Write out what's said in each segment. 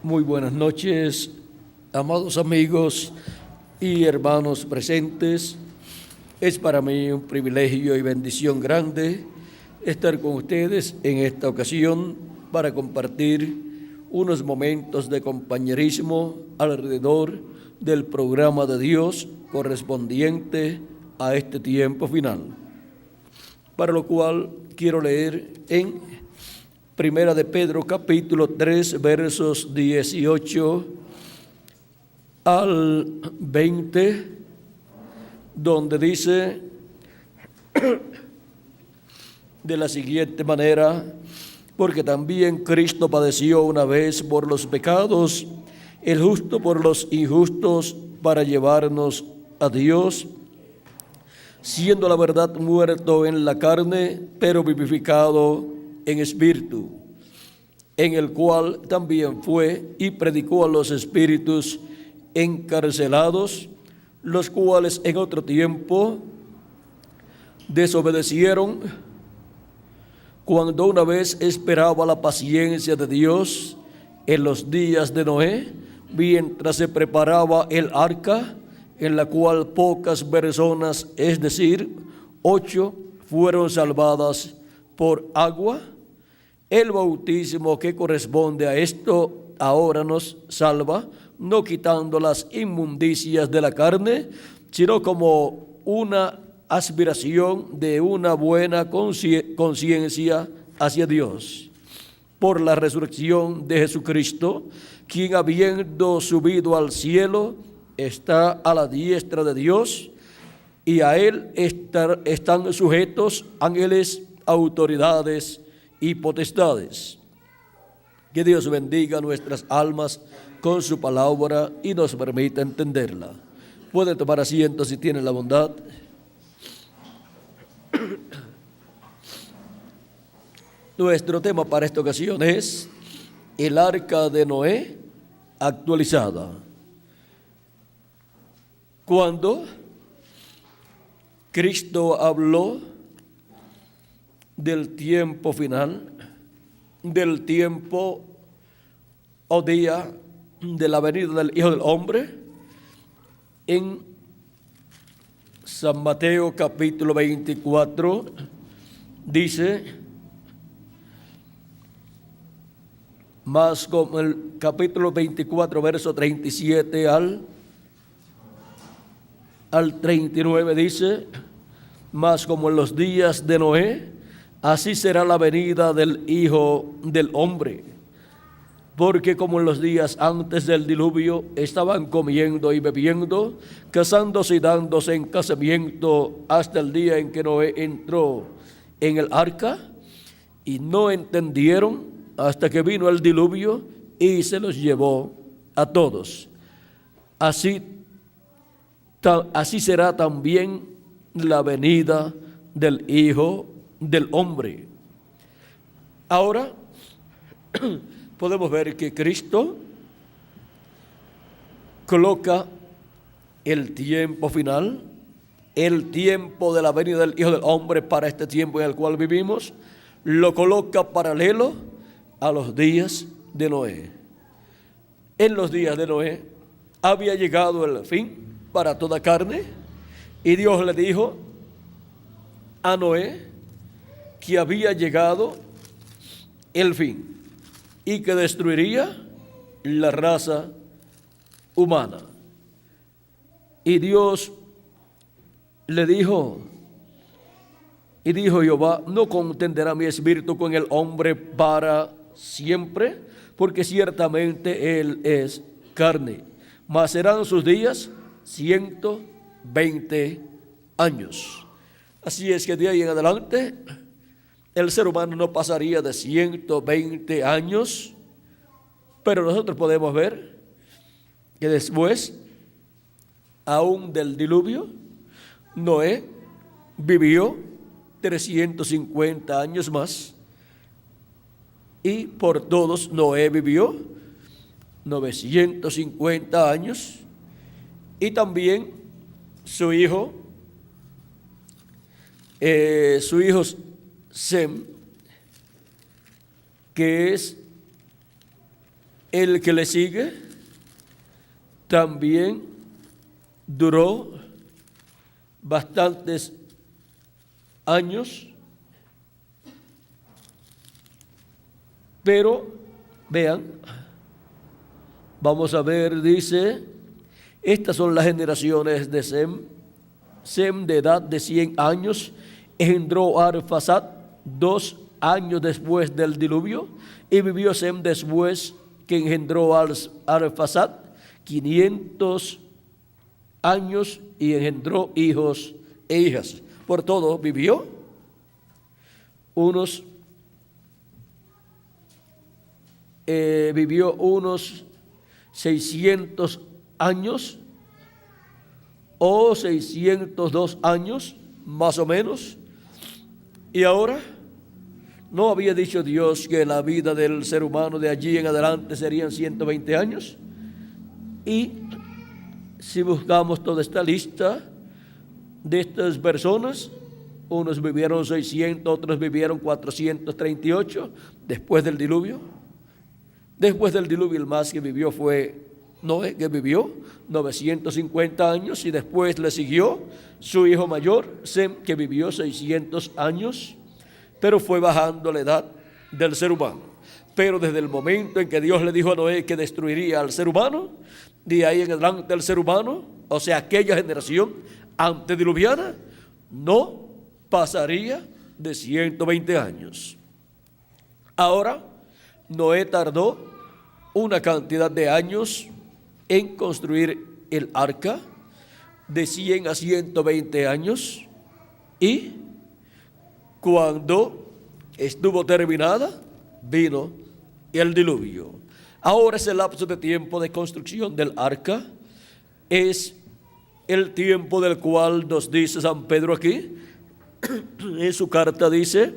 Muy buenas noches, amados amigos y hermanos presentes. Es para mí un privilegio y bendición grande estar con ustedes en esta ocasión para compartir unos momentos de compañerismo alrededor del programa de Dios correspondiente a este tiempo final. Para lo cual quiero leer en Primera de Pedro, capítulo 3, versos 18 al 20, donde dice de la siguiente manera: porque también Cristo padeció una vez por los pecados, el justo por los injustos, para llevarnos a Dios, siendo la verdad muerto en la carne, pero vivificado en espíritu, en el cual también fue y predicó a los espíritus encarcelados, los cuales en otro tiempo desobedecieron, cuando una vez esperaba la paciencia de Dios en los días de Noé, mientras se preparaba el arca, en la cual pocas personas, es decir, 8, fueron salvadas por agua. El bautismo que corresponde a esto ahora nos salva, no quitando las inmundicias de la carne, sino como una aspiración de una buena conciencia hacia Dios, por la resurrección de Jesucristo, quien habiendo subido al cielo está a la diestra de Dios, y a él están sujetos ángeles, autoridades y potestades. Que Dios bendiga nuestras almas con su palabra y nos permita entenderla. Pueden tomar asiento si tienen la bondad. Nuestro tema para esta ocasión es el arca de Noé actualizada. Cuando Cristo habló del tiempo final, del tiempo o día de la venida del Hijo del Hombre, en San Mateo capítulo 24 dice, más como el capítulo 24 verso 37 al 39 dice, más como en los días de Noé, así será la venida del Hijo del Hombre. Porque como en los días antes del diluvio estaban comiendo y bebiendo, casándose y dándose en casamiento, hasta el día en que Noé entró en el arca, y no entendieron hasta que vino el diluvio y se los llevó a todos. Así será también la venida del Hijo del Hombre. Ahora podemos ver que Cristo coloca el tiempo final, el tiempo de la venida del Hijo del Hombre para este tiempo en el cual vivimos, lo coloca paralelo a los días de Noé. En los días de Noé había llegado el fin para toda carne, y Dios le dijo a Noé que había llegado el fin y que destruiría la raza humana. Y Dios le dijo, y dijo Jehová, no contenderá mi espíritu con el hombre para siempre, porque ciertamente él es carne, mas serán sus días 120 años. Así es que de ahí en adelante el ser humano no pasaría de 120 años, pero nosotros podemos ver que después, aún del diluvio, Noé vivió 350 años más, y por todos Noé vivió 950 años, y también su hijo Sem, que es El que le sigue también duró bastantes años, pero vean, vamos a ver, dice, estas son las generaciones de Sem. Sem, de edad de 100 años, engendró a Arfaxad 2 años después del diluvio, y vivió Sem después que engendró a Arfaxad 500 años y engendró hijos e hijas. Por todo vivió unos 600 años o 602 años, más o menos. Y ahora, ¿no había dicho Dios que la vida del ser humano de allí en adelante serían 120 años? Y si buscamos toda esta lista de estas personas, unos vivieron 600, otros vivieron 438 después del diluvio. Después del diluvio el más que vivió fue Noé, que vivió 950 años, y después le siguió su hijo mayor, Sem, que vivió 600 años, pero fue bajando la edad del ser humano. Pero desde el momento en que Dios le dijo a Noé que destruiría al ser humano, de ahí en adelante el ser humano, o sea, aquella generación antediluviana, no pasaría de 120 años. Ahora, Noé tardó una cantidad de años en construir el arca, de 100 a 120 años, y cuando estuvo terminada, vino el diluvio. Ahora ese lapso de tiempo de construcción del arca es el tiempo del cual nos dice San Pedro aquí, en su carta dice: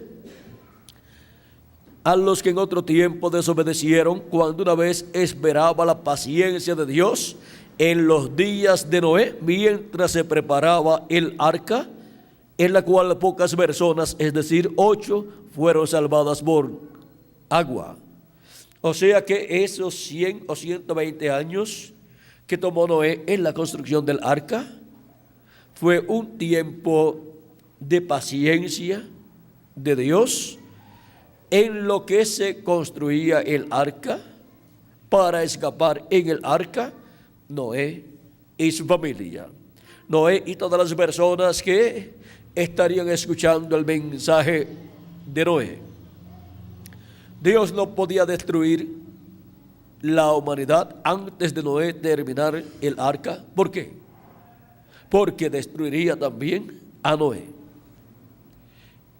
a los que en otro tiempo desobedecieron, cuando una vez esperaba la paciencia de Dios en los días de Noé, mientras se preparaba el arca, en la cual pocas personas, es decir, 8, fueron salvadas por agua. O sea que esos 100 o 120 años que tomó Noé en la construcción del arca fue un tiempo de paciencia de Dios en lo que se construía el arca, para escapar en el arca Noé y su familia. Noé y todas las personas que estarían escuchando el mensaje de Noé. Dios no podía destruir la humanidad antes de Noé terminar el arca. ¿Por qué? Porque destruiría también a Noé.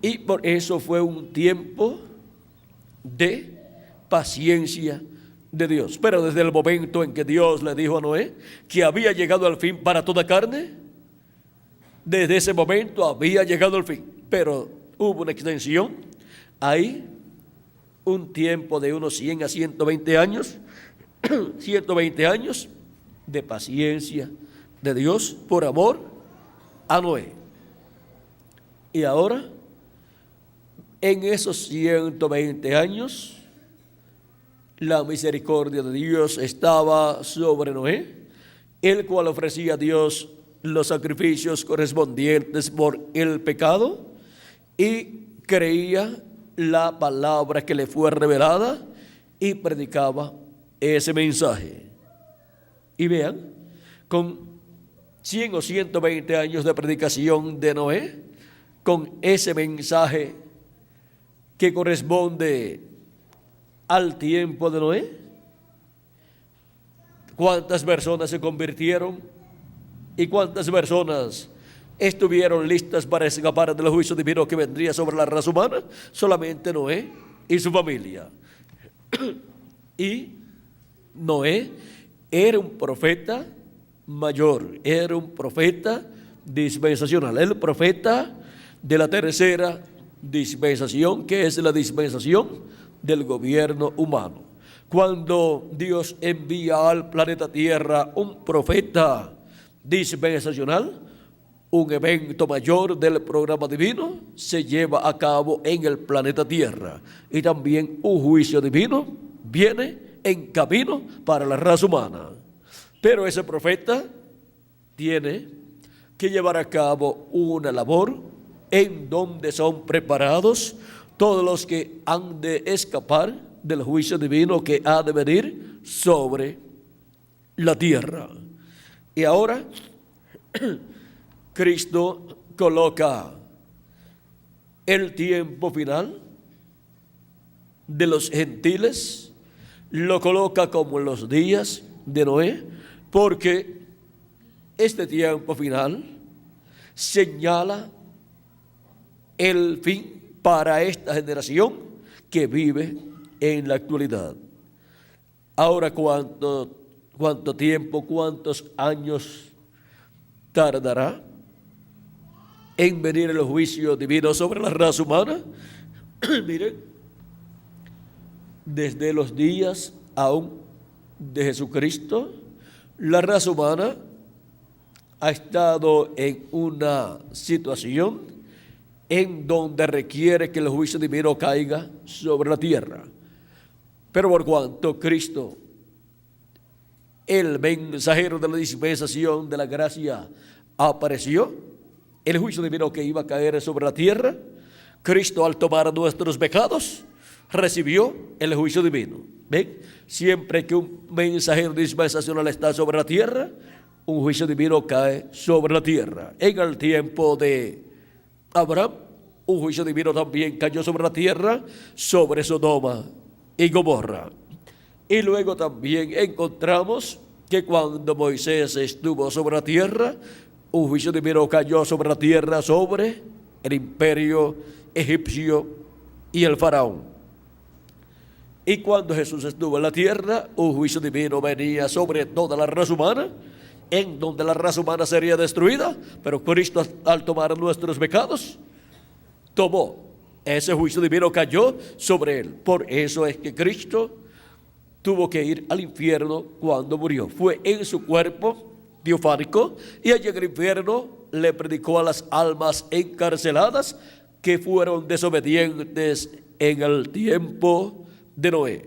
Y por eso fue un tiempo de paciencia de Dios. Pero desde el momento en que Dios le dijo a Noé que había llegado al fin para toda carne, desde ese momento había llegado al fin. Pero hubo una extensión ahí, un tiempo de unos 100 a 120 años, 120 años de paciencia de Dios por amor a Noé. Y ahora, en esos 120 años, la misericordia de Dios estaba sobre Noé, el cual ofrecía a Dios los sacrificios correspondientes por el pecado, y creía la palabra que le fue revelada y predicaba ese mensaje. Y vean, con 100 o 120 años de predicación de Noé, con ese mensaje que corresponde al tiempo de Noé, ¿cuántas personas se convirtieron y cuántas personas estuvieron listas para escapar del juicio divino que vendría sobre la raza humana? Solamente Noé y su familia. Y Noé era un profeta mayor, era un profeta dispensacional, el profeta de la tercera dispensación, que es la dispensación del gobierno humano. Cuando Dios envía al planeta Tierra un profeta dispensacional, un evento mayor del programa divino se lleva a cabo en el planeta Tierra, y también un juicio divino viene en camino para la raza humana. Pero ese profeta tiene que llevar a cabo una labor en donde son preparados todos los que han de escapar del juicio divino que ha de venir sobre la tierra. Y ahora Cristo coloca el tiempo final de los gentiles, lo coloca como en los días de Noé, porque este tiempo final señala el fin para esta generación que vive en la actualidad. Ahora, ¿cuánto tiempo, cuántos años tardará en venir el juicio divino sobre la raza humana? Miren, desde los días aún de Jesucristo, la raza humana ha estado en una situación en donde requiere que el juicio divino caiga sobre la tierra. Pero por cuanto Cristo, el mensajero de la dispensación de la gracia, apareció, el juicio divino que iba a caer sobre la tierra, Cristo, al tomar nuestros pecados, recibió el juicio divino. ¿Ven? Siempre que un mensajero dispensacional está sobre la tierra, un juicio divino cae sobre la tierra. En el tiempo de Abraham, un juicio divino también cayó sobre la tierra, sobre Sodoma y Gomorra. Y luego también encontramos que cuando Moisés estuvo sobre la tierra, un juicio divino cayó sobre la tierra, sobre el imperio egipcio y el faraón. Y cuando Jesús estuvo en la tierra, un juicio divino venía sobre toda la raza humana, en donde la raza humana sería destruida, pero Cristo, al tomar nuestros pecados, tomó ese juicio divino, cayó sobre él. Por eso es que Cristo tuvo que ir al infierno cuando murió. Fue en su cuerpo teofánico, y allí en el infierno le predicó a las almas encarceladas que fueron desobedientes en el tiempo de Noé.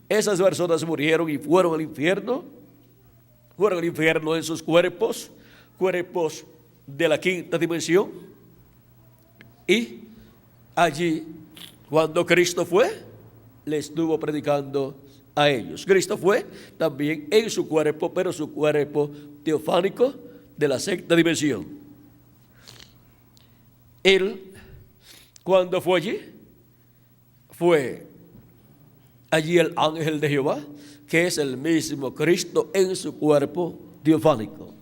Esas personas murieron y fueron al infierno en sus cuerpos de la quinta dimensión. Y allí, cuando Cristo fue, le estuvo predicando a ellos. Cristo fue también en su cuerpo, pero su cuerpo teofánico de la sexta dimensión. Él, cuando fue allí el ángel de Jehová, que es el mismo Cristo en su cuerpo teofánico.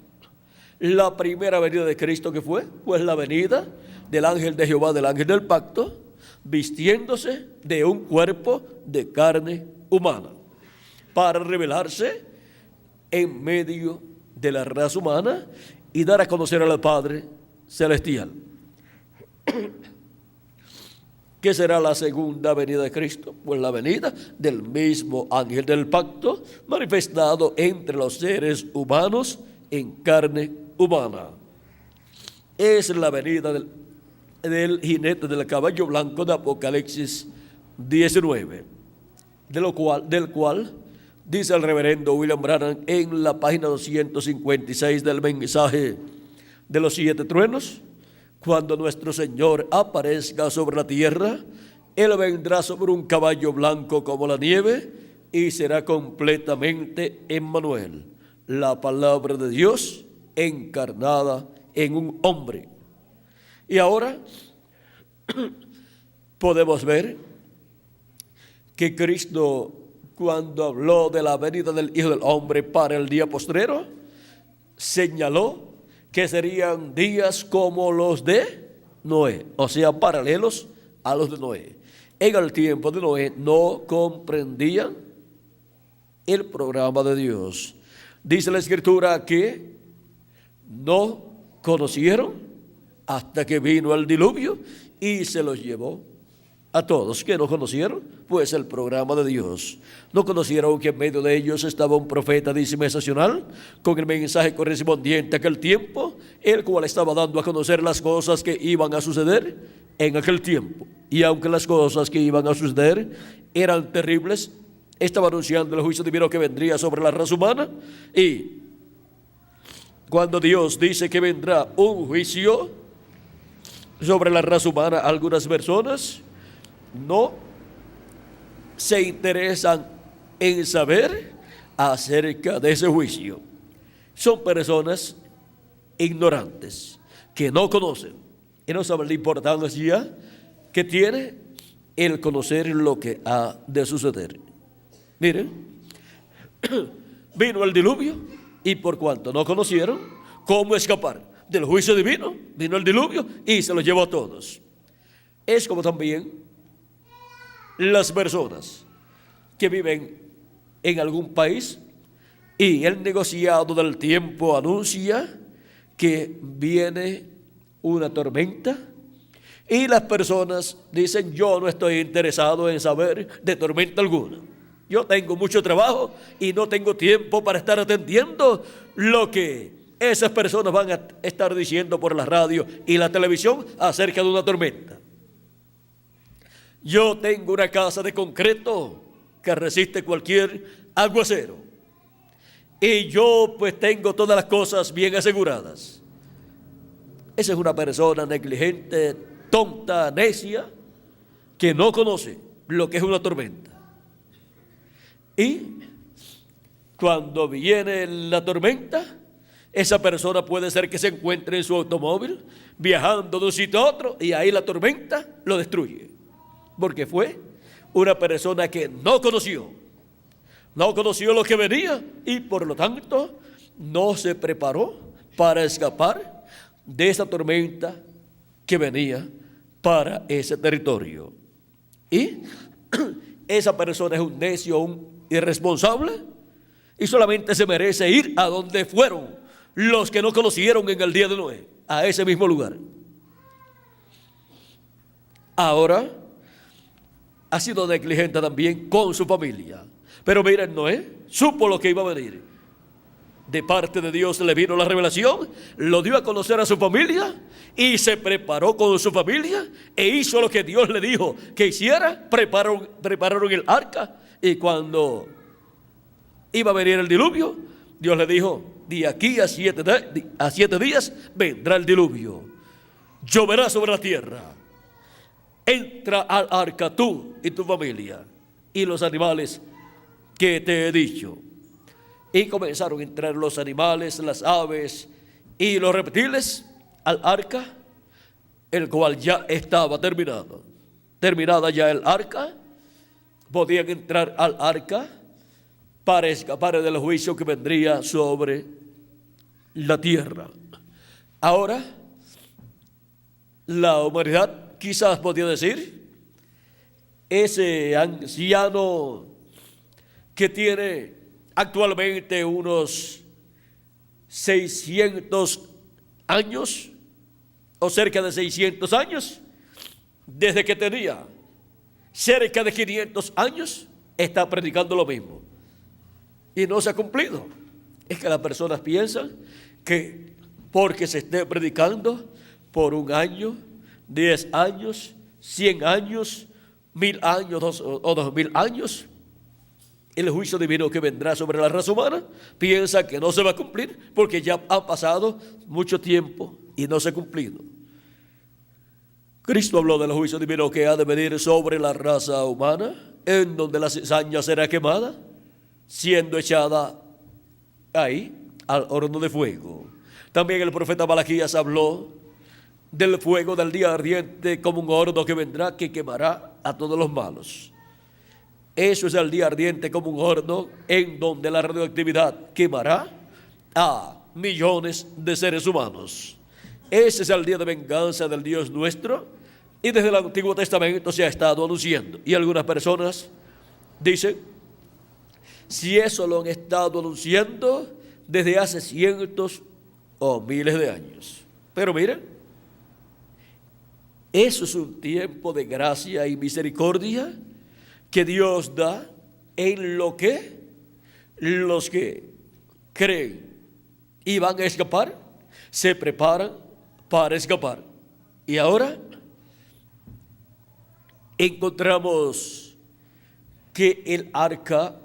La primera venida de Cristo, que fue, pues la venida del ángel de Jehová, del ángel del pacto, vistiéndose de un cuerpo de carne humana, para revelarse en medio de la raza humana y dar a conocer al Padre celestial. ¿Qué será la segunda venida de Cristo? Pues la venida del mismo ángel del pacto, manifestado entre los seres humanos en carne humana. Es la venida del jinete del caballo blanco de Apocalipsis 19, del cual dice el reverendo William Branham en la página 256 del mensaje de los 7 truenos: cuando nuestro Señor aparezca sobre la tierra, Él vendrá sobre un caballo blanco como la nieve y será completamente Emmanuel, la palabra de Dios encarnada en un hombre. Y ahora podemos ver que Cristo, cuando habló de la venida del Hijo del Hombre para el día postrero, señaló que serían días como los de Noé, o sea, paralelos a los de Noé. En el tiempo de Noé no comprendían el programa de Dios. Dice la Escritura que no conocieron hasta que vino el diluvio y se los llevó a todos. Que no conocieron pues el programa de Dios. No conocieron que en medio de ellos estaba un profeta dispensacional con el mensaje correspondiente a aquel tiempo, el cual estaba dando a conocer las cosas que iban a suceder en aquel tiempo. Y aunque las cosas que iban a suceder eran terribles estaba anunciando el juicio divino que vendría sobre la raza humana. Y cuando Dios dice que vendrá un juicio sobre la raza humana, algunas personas no se interesan en saber acerca de ese juicio. Son personas ignorantes que no conocen y no saben la importancia que tiene el conocer lo que ha de suceder. Miren, vino el diluvio y por cuanto no conocieron cómo escapar del juicio divino, vino el diluvio y se los llevó a todos. Es como también las personas que viven en algún país y el negociado del tiempo anuncia que viene una tormenta y las personas dicen: yo no estoy interesado en saber de tormenta alguna. Yo tengo mucho trabajo y no tengo tiempo para estar atendiendo lo que esas personas van a estar diciendo por la radio y la televisión acerca de una tormenta. Yo tengo una casa de concreto que resiste cualquier aguacero. Y yo pues tengo todas las cosas bien aseguradas. Esa es una persona negligente, tonta, necia, que no conoce lo que es una tormenta. Y cuando viene la tormenta, esa persona puede ser que se encuentre en su automóvil viajando de un sitio a otro y ahí la tormenta lo destruye. Porque fue una persona que no conoció lo que venía y por lo tanto no se preparó para escapar de esa tormenta que venía para ese territorio. Y esa persona es un necio, un irresponsable y solamente se merece ir a donde fueron los que no conocieron en el día de Noé, a ese mismo lugar. Ahora ha sido negligente también con su familia. Pero miren, Noé supo lo que iba a venir. De parte de Dios le vino la revelación, lo dio a conocer a su familia y se preparó con su familia e hizo lo que Dios le dijo que hiciera. Prepararon el arca y cuando iba a venir el diluvio, Dios le dijo: de aquí a 7 días vendrá el diluvio, lloverá sobre la tierra. Entra al arca tú y tu familia y los animales que te he dicho. Y comenzaron a entrar los animales, las aves y los reptiles al arca, el cual ya estaba terminado. Terminada ya el arca, podían entrar al arca para escapar del juicio que vendría sobre la tierra. Ahora, la humanidad quizás podía decir: ese anciano que tiene actualmente unos 600 años o cerca de 600 años, desde que tenía cerca de 500 años, está predicando lo mismo. Y no se ha cumplido. Es que las personas piensan que porque se esté predicando por 1 año, 10 años, 100 años, 1000 años o 2000 años, el juicio divino que vendrá sobre la raza humana, piensa que no se va a cumplir porque ya ha pasado mucho tiempo y no se ha cumplido. Cristo habló del juicio divino que ha de venir sobre la raza humana, en donde la cizaña será quemada, siendo echada ahí al horno de fuego. También el profeta Malaquías habló del fuego del día ardiente como un horno que vendrá, que quemará a todos los malos. Eso es el día ardiente como un horno en donde la radioactividad quemará a millones de seres humanos. Ese es el día de venganza del Dios nuestro y desde el Antiguo Testamento se ha estado anunciando. Y algunas personas dicen: si eso lo han estado anunciando desde hace cientos o miles de años. Pero miren, eso es un tiempo de gracia y misericordia que Dios da en lo que los que creen y van a escapar, se preparan para escapar. Y ahora encontramos que el arca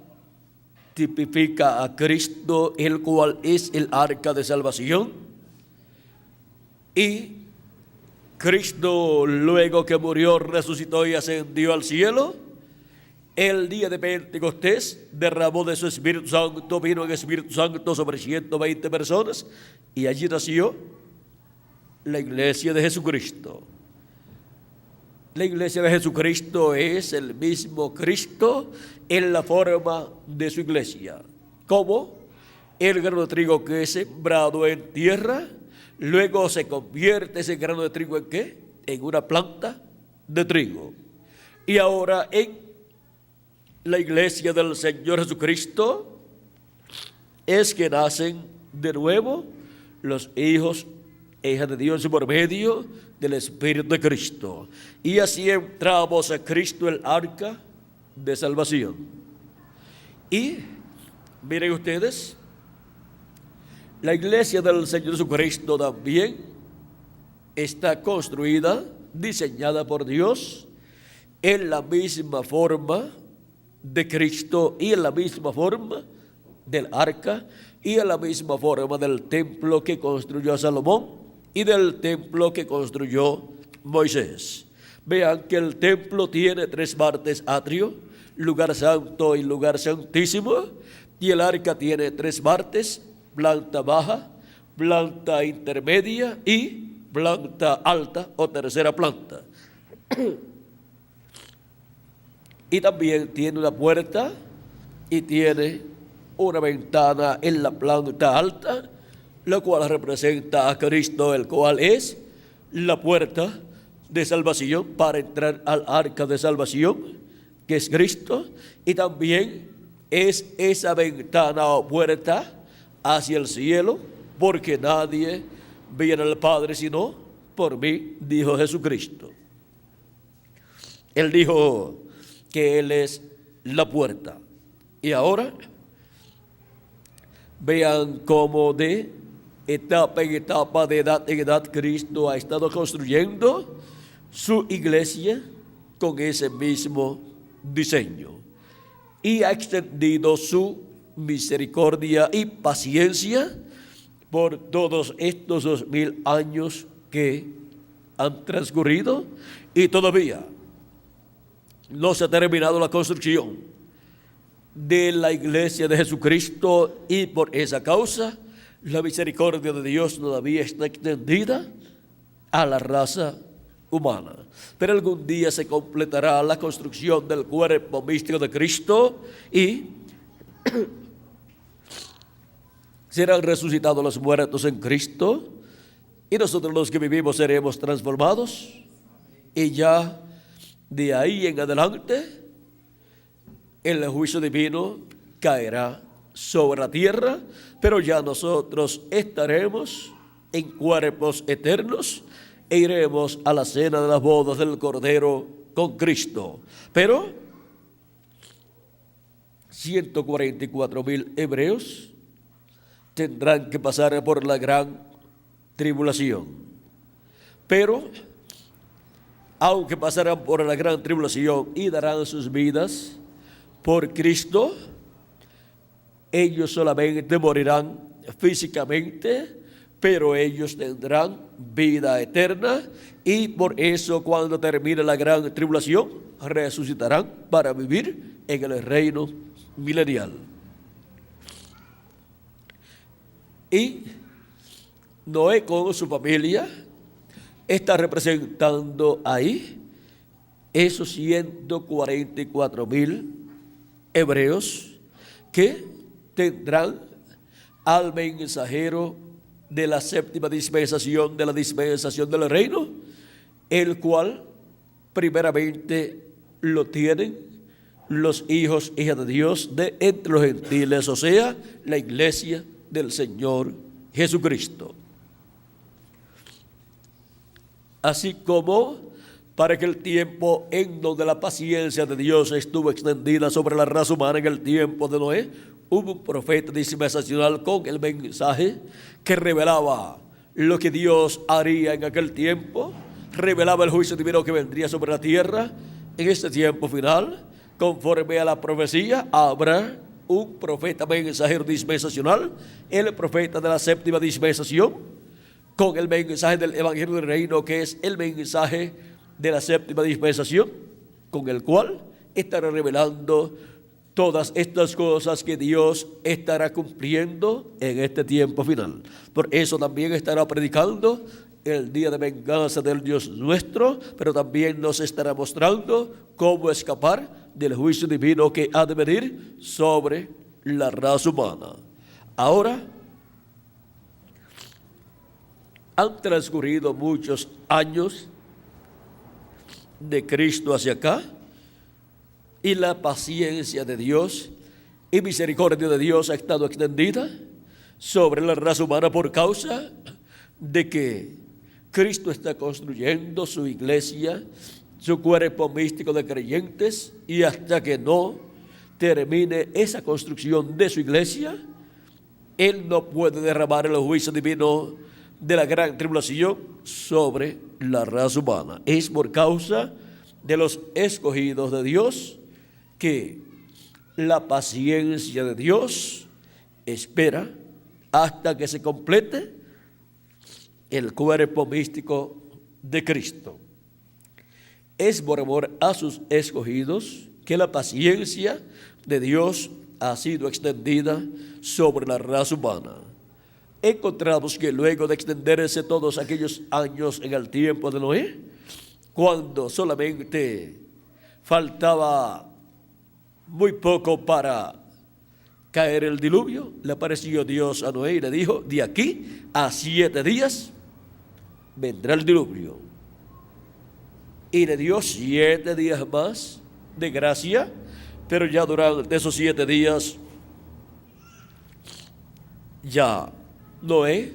tipifica a Cristo, el cual es el arca de salvación. Y Cristo, luego que murió, resucitó y ascendió al cielo, el día de Pentecostés derramó de su Espíritu Santo, vino en Espíritu Santo sobre 120 personas, y allí nació la iglesia de Jesucristo. La iglesia de Jesucristo es el mismo Cristo en la forma de su iglesia, como el grano de trigo que es sembrado en tierra, luego se convierte ese grano de trigo ¿en qué? En una planta de trigo. Y ahora en la iglesia del Señor Jesucristo es que nacen de nuevo los hijos e hijas de Dios por medio del Espíritu de Cristo. Y así entramos a Cristo, el arca de salvación. Y miren ustedes, la iglesia del Señor Jesucristo también está construida, diseñada por Dios en la misma forma de Cristo y en la misma forma del arca y en la misma forma del templo que construyó Salomón y del templo que construyó Moisés. Vean que el templo tiene 3 partes: atrio, lugar santo y lugar santísimo, y el arca tiene 3 partes: planta baja, planta intermedia y planta alta o tercera planta. Y también tiene una puerta y tiene una ventana en la planta alta, lo cual representa a Cristo, el cual es la puerta de salvación para entrar al arca de salvación, que es Cristo, y también es esa ventana o puerta hacia el cielo, porque nadie viene al Padre sino por mí, dijo Jesucristo. Él dijo que Él es la puerta. Y ahora vean cómo de etapa en etapa, de edad en edad, Cristo ha estado construyendo su iglesia con ese mismo diseño y ha extendido su misericordia y paciencia por todos estos 2000 años que han transcurrido, y todavía no se ha terminado la construcción de la iglesia de Jesucristo, y por esa causa la misericordia de Dios todavía está extendida a la raza humana. Pero algún día se completará la construcción del cuerpo místico de Cristo y serán resucitados los muertos en Cristo, y nosotros los que vivimos seremos transformados, y ya de ahí en adelante el juicio divino caerá sobre la tierra, pero ya nosotros estaremos en cuerpos eternos e iremos a la cena de las bodas del Cordero con Cristo. Pero 144,000 hebreos tendrán que pasar por la gran tribulación. Pero aunque pasarán por la gran tribulación y darán sus vidas por Cristo, ellos solamente morirán físicamente, pero ellos tendrán vida eterna, y por eso cuando termine la gran tribulación resucitarán para vivir en el reino milenial. Y Noé con su familia está representando ahí esos 144,000 hebreos que tendrán al mensajero de la séptima dispensación, de la dispensación del reino, el cual primeramente lo tienen los hijos, hijas de Dios de entre los gentiles, o sea, la iglesia del Señor Jesucristo. Así como para aquel tiempo en donde la paciencia de Dios estuvo extendida sobre la raza humana, en el tiempo de Noé, hubo un profeta dispensacional con el mensaje que revelaba lo que Dios haría en aquel tiempo, revelaba el juicio divino que vendría sobre la tierra en este tiempo final. conforme a la profecía, habrá un profeta mensajero dispensacional, el profeta de la séptima dispensación, con el mensaje del Evangelio del Reino, que es el mensaje de la séptima dispensación, con el cual estará revelando todas estas cosas que Dios estará cumpliendo en este tiempo final. Por eso también estará predicando el día de venganza del Dios nuestro, pero también nos estará mostrando cómo escapar del juicio divino que ha de venir sobre la raza humana. Ahora, han transcurrido muchos años de Cristo hacia acá, y la paciencia de Dios y misericordia de Dios ha estado extendida sobre la raza humana por causa de que Cristo está construyendo su iglesia, su cuerpo místico de creyentes, y hasta que no termine esa construcción de su iglesia, Él no puede derramar el juicio divino de la gran tribulación sobre la raza humana. Es por causa de los escogidos de Dios que la paciencia de Dios espera hasta que se complete el cuerpo místico de Cristo. Es por amor a sus escogidos que la paciencia de Dios ha sido extendida sobre la raza humana. Encontramos que luego de extenderse todos aquellos años en el tiempo de Noé, cuando solamente faltaba muy poco para caer el diluvio, le apareció Dios a Noé y le dijo: de aquí a 7 días vendrá el diluvio. Y le dio 7 días más de gracia, pero ya durante esos 7 días, ya Noé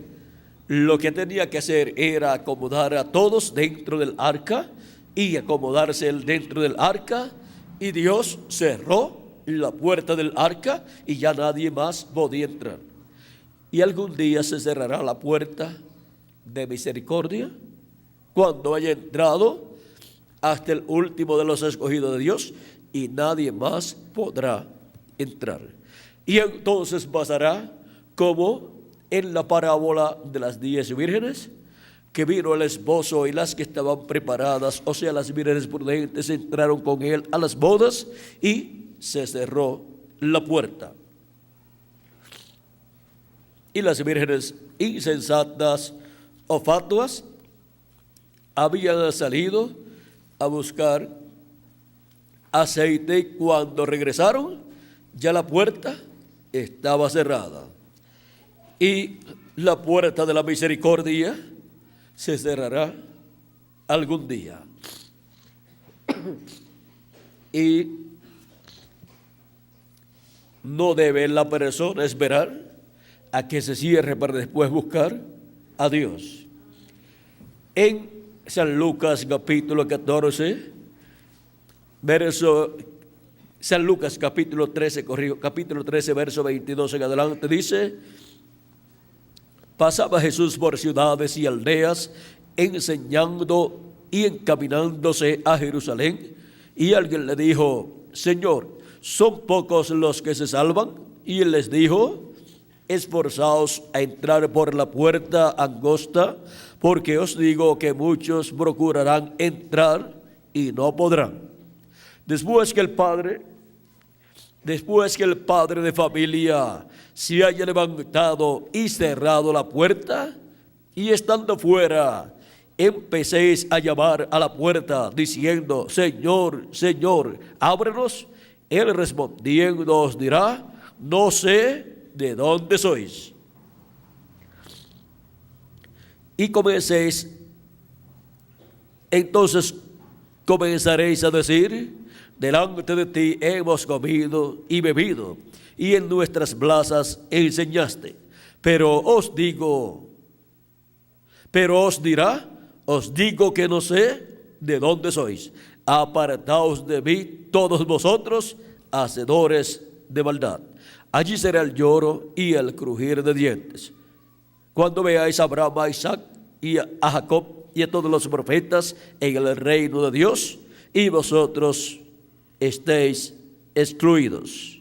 lo que tenía que hacer era acomodar a todos dentro del arca, y acomodarse él dentro del arca, y Dios cerró la puerta del arca y ya nadie más podía entrar. Y algún día se cerrará la puerta de misericordia cuando haya entrado hasta el último de los escogidos de Dios, y nadie más podrá entrar. Y entonces pasará como en la parábola de las 10 vírgenes, que vino el esposo y las que estaban preparadas, o sea, las vírgenes prudentes, entraron con él a las bodas y se cerró la puerta. Y las vírgenes insensatas o fatuas habían salido a buscar aceite, y cuando regresaron ya la puerta estaba cerrada. Y la puerta de la misericordia se cerrará algún día. Y no debe la persona esperar a que se cierre para después buscar a Dios. En San Lucas capítulo 14, San Lucas capítulo 13, capítulo 13, verso 22 en adelante, dice: pasaba Jesús por ciudades y aldeas, enseñando y encaminándose a Jerusalén, y alguien le dijo: Señor, ¿son pocos los que se salvan? Y él les dijo: esforzaos a entrar por la puerta angosta, porque os digo que muchos procurarán entrar y no podrán. Después que el padre de familia se haya levantado y cerrado la puerta, y estando fuera, empecéis a llamar a la puerta, diciendo: Señor, Señor, ábrenos, él respondiendo os dirá: no sé de dónde sois. Y entonces comenzaréis a decir: delante de ti hemos comido y bebido, y en nuestras plazas enseñaste. Pero os dirá: os digo que no sé de dónde sois. Apartaos de mí todos vosotros, hacedores de maldad. Allí será el lloro y el crujir de dientes, cuando veáis a Abraham, a Isaac y a Jacob y a todos los profetas en el reino de Dios, y vosotros estéis excluidos,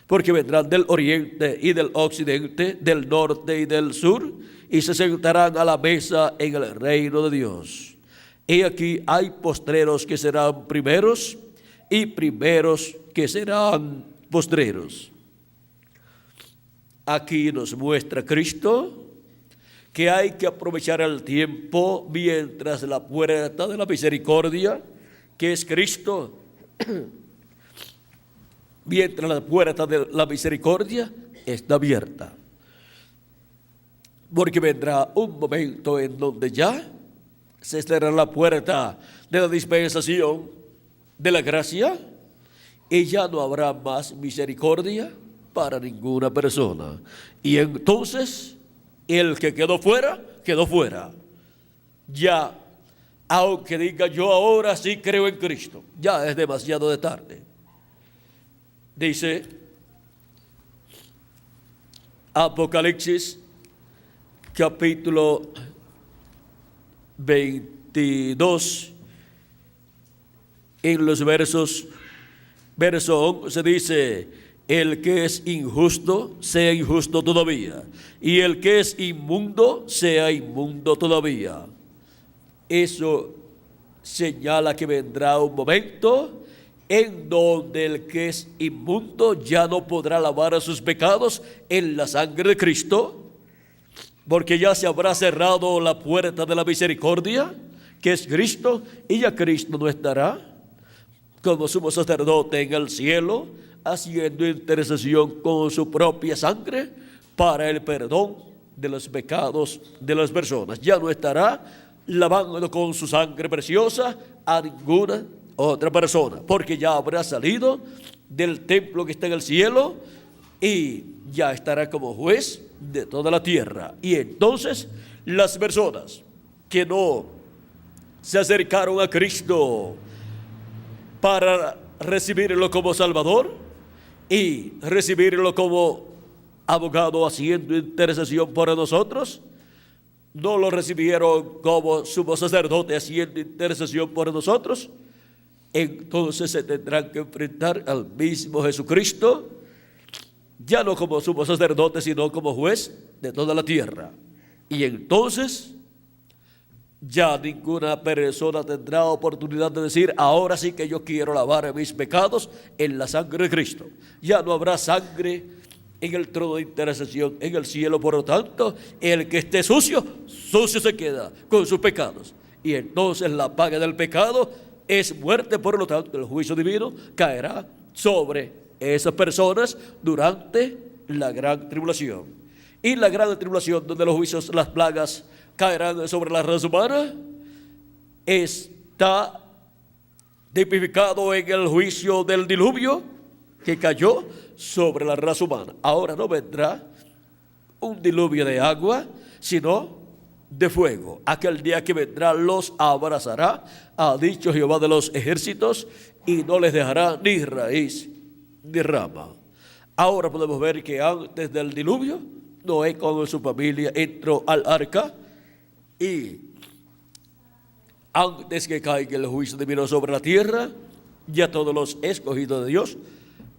porque vendrán del oriente y del occidente, del norte y del sur, y se sentarán a la mesa en el reino de Dios. Y aquí hay postreros que serán primeros, y primeros que serán postreros. Aquí nos muestra Cristo que hay que aprovechar el tiempo mientras la puerta de la misericordia, que es Cristo, mientras la puerta de la misericordia está abierta. Porque vendrá un momento en donde ya se cerrará la puerta de la dispensación de la gracia y ya no habrá más misericordia para ninguna persona. Y entonces el que quedó fuera, quedó fuera. Ya, aunque diga yo ahora sí creo en Cristo, ya es demasiado de tarde. Dice Apocalipsis capítulo 22, en los verso 11 dice: el que es injusto, sea injusto todavía, y el que es inmundo, sea inmundo todavía. Eso señala que vendrá un momento en donde el que es inmundo ya no podrá lavar sus pecados en la sangre de Cristo, porque ya se habrá cerrado la puerta de la misericordia, que es Cristo, y ya Cristo no estará como sumo sacerdote en el cielo, haciendo intercesión con su propia sangre para el perdón de los pecados de las personas. Ya no estará lavando con su sangre preciosa a ninguna otra persona, porque ya habrá salido del templo que está en el cielo y ya estará como juez de toda la tierra. Y entonces las personas que no se acercaron a Cristo para recibirlo como Salvador y recibirlo como abogado haciendo intercesión por nosotros, no lo recibieron como sumo sacerdote haciendo intercesión por nosotros, entonces se tendrán que enfrentar al mismo Jesucristo, ya no como sumo sacerdote, sino como juez de toda la tierra. Y entonces ya ninguna persona tendrá oportunidad de decir: ahora sí que yo quiero lavar mis pecados en la sangre de Cristo. Ya no habrá sangre en el trono de intercesión en el cielo. Por lo tanto, el que esté sucio, sucio se queda con sus pecados. Y entonces la paga del pecado es muerte. Por lo tanto, el juicio divino caerá sobre esas personas durante la gran tribulación. Y la gran tribulación, donde los juicios, las plagas caerán sobre la raza humana, está tipificado en el juicio del diluvio que cayó sobre la raza humana. Ahora no vendrá un diluvio de agua, sino de fuego. Aquel día que vendrá los abrazará, ha dicho Jehová de los ejércitos, y no les dejará ni raíz ni rama. Ahora podemos ver que antes del diluvio, Noé con su familia entró al arca, y antes que caiga el juicio divino sobre la tierra, ya todos los escogidos de Dios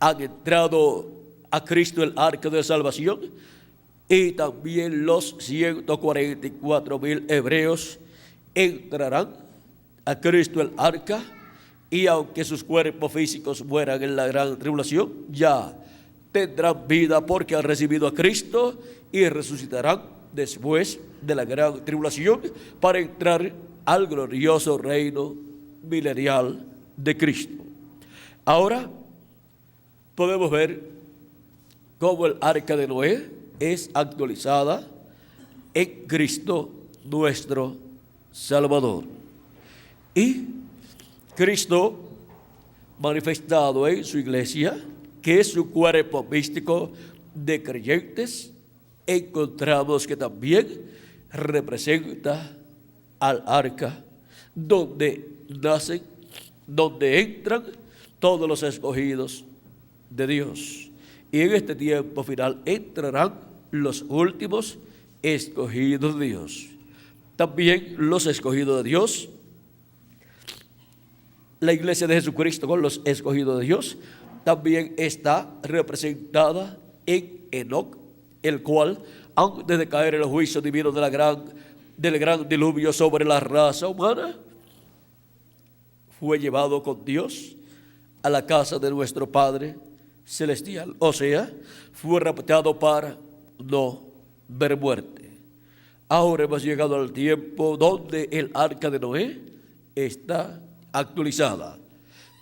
han entrado a Cristo, el arca de salvación, y también los 144,000 hebreos entrarán a Cristo, el arca, y aunque sus cuerpos físicos mueran en la gran tribulación, ya tendrán vida porque han recibido a Cristo y resucitarán después de la gran tribulación para entrar al glorioso reino milenial de Cristo. Ahora podemos ver cómo el arca de Noé es actualizada en Cristo nuestro Salvador. Y Cristo manifestado en su iglesia, que es su cuerpo místico de creyentes, encontramos que también representa al arca donde nacen, donde entran todos los escogidos de Dios. Y en este tiempo final entrarán los últimos escogidos de Dios. También los escogidos de Dios, la iglesia de Jesucristo con los escogidos de Dios, también está representada en Enoc, el cual, antes de caer en el juicio divino del gran diluvio sobre la raza humana, fue llevado con Dios a la casa de nuestro Padre Celestial. O sea, fue raptado para no ver muerte. Ahora hemos llegado al tiempo donde el arca de Noé está actualizada.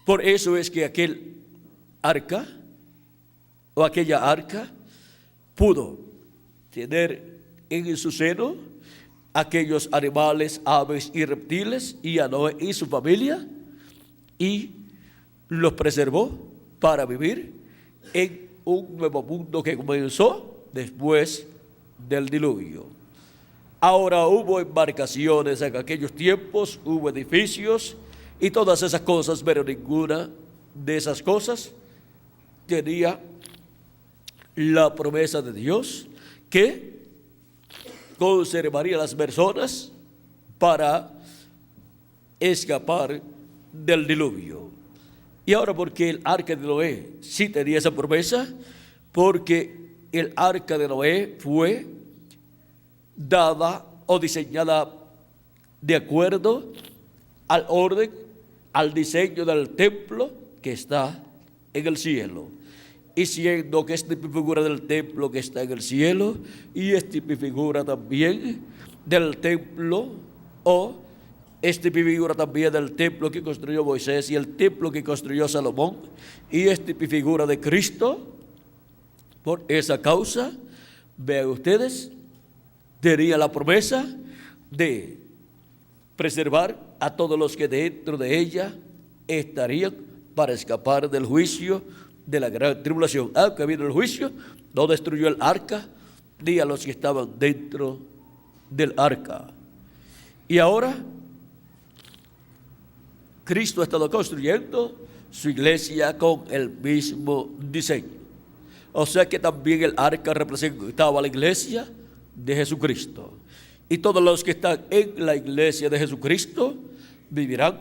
Por eso es que aquel arca o aquella arca pudo tener en su seno aquellos animales, aves y reptiles, y a Noé y su familia, y los preservó para vivir en un nuevo mundo que comenzó después del diluvio. Ahora hubo embarcaciones en aquellos tiempos, hubo edificios y todas esas cosas, pero ninguna de esas cosas tenía la promesa de Dios que conservaría a las personas para escapar del diluvio. Y ahora, porque el arca de Noé sí tenía esa promesa, porque el arca de Noé fue dada o diseñada de acuerdo al orden, al diseño del templo que está en el cielo. Y siendo que es figura del templo que está en el cielo, y es figura también del templo, o es figura también del templo que construyó Moisés y el templo que construyó Salomón, y es figura de Cristo. Por esa causa, vean ustedes, tenía la promesa de preservar a todos los que dentro de ella estarían para escapar del juicio de la gran tribulación. Aunque vino el juicio, no destruyó el arca ni a los que estaban dentro del arca. Y ahora Cristo ha estado construyendo su iglesia con el mismo diseño. O sea que también el arca representaba a la iglesia de Jesucristo. Y todos los que están en la iglesia de Jesucristo vivirán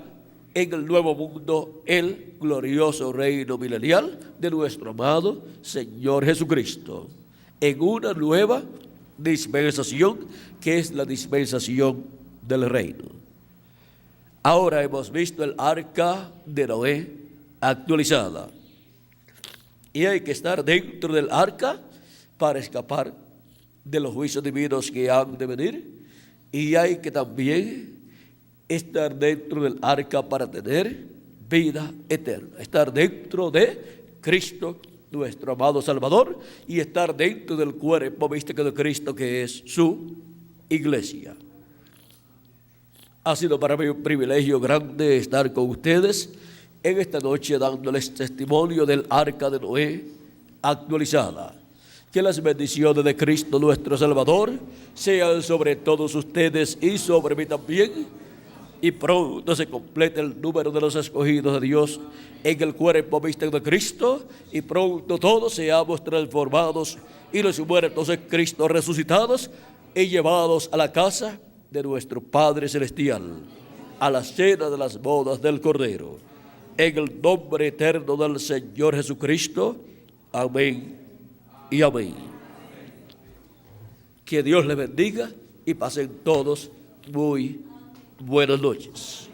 en el nuevo mundo, el glorioso reino milenial de nuestro amado Señor Jesucristo, en una nueva dispensación que es la dispensación del reino. Ahora hemos visto el arca de Noé actualizada. Y hay que estar dentro del arca para escapar de los juicios divinos que han de venir. Y hay que también estar dentro del arca para tener vida eterna. Estar dentro de Cristo, nuestro amado Salvador, y estar dentro del cuerpo místico de Cristo, que es su iglesia. Ha sido para mí un privilegio grande estar con ustedes en esta noche dándoles testimonio del arca de Noé actualizada. Que las bendiciones de Cristo nuestro Salvador sean sobre todos ustedes y sobre mí también, y pronto se complete el número de los escogidos de Dios en el cuerpo místico de Cristo, y pronto todos seamos transformados y los muertos en Cristo resucitados y llevados a la casa de nuestro Padre Celestial, a la cena de las bodas del Cordero. En el nombre eterno del Señor Jesucristo. Amén y amén. Que Dios les bendiga y pasen todos muy buenas noches.